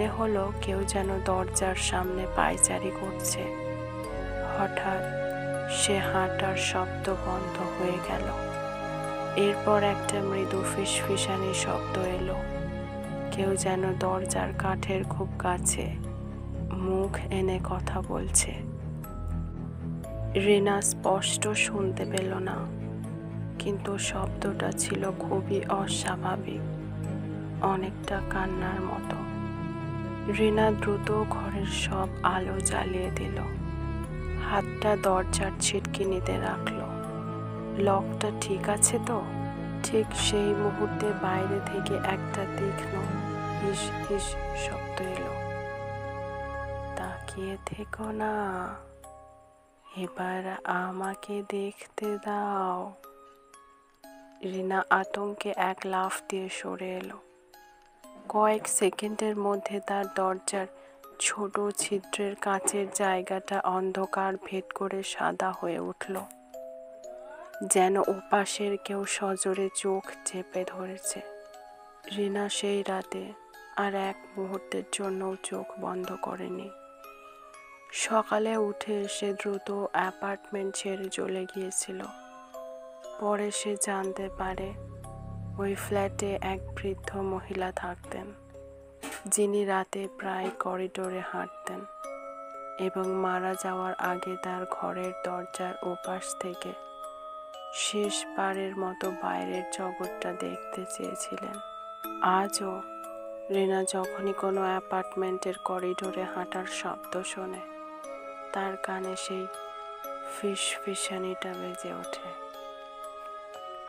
মনে হলো কেউ যেন দরজার সামনে পায়চারি করছে। হঠাৎ সে হাঁটার শব্দ বন্ধ হয়ে গেল। এরপর একটা মৃদু ফিসফিসানি শব্দ এলো। কেউ যেন দরজার কাঠের খুব কাছে মুখ এনে কথা বলছে। রিনা স্পষ্ট শুনতে পেল না, কিন্তু শব্দটা ছিল খুবই অস্বাভাবিক, অনেকটা কান্নার মতো। রিনা দ্রুত ঘরের সব আলো জ্বালিয়ে দিল, হাতটা দরজার ছিটকিনিতে রাখলো। লকটা ঠিক আছে তো? ঠিক সেই মুহূর্তে বাইরে থেকে একটা তীক্ষ্ণ হিস হিস শব্দ এলো। তাকিয়ে থেকো না, এবার আমাকে দেখতে দাও। রিনা আতঙ্কে এক লাফ দিয়ে সরে এলো। কয়েক সেকেন্ডের মধ্যে তার দরজার ছোট ছিদ্রের কাচের জায়গাটা অন্ধকার ভেদ করে সাদা হয়ে উঠল, যেন ওপাশের কেউ সজোরে চোখ চেপে ধরেছে। রিনা সেই রাতে আর এক মুহূর্তের জন্যও চোখ বন্ধ করেনি। সকালে উঠে সে দ্রুত অ্যাপার্টমেন্ট ছেড়ে চলে গিয়েছিল। পরে সে জানতে পারে ওই ফ্ল্যাটে এক বৃদ্ধ মহিলা থাকতেন, যিনি রাতে প্রায় করিডোরে হাঁটতেন এবং মারা যাওয়ার আগে তার ঘরের দরজার ওপাশ থেকে শেষবারের মতো বাইরের জগৎটা দেখতে চেয়েছিলেন। আজও রিনা যখনই কোনো অ্যাপার্টমেন্টের করিডোরে হাঁটার শব্দ শোনে, তার কানে সেই ফিসফিসানিটা বেজে ওঠে।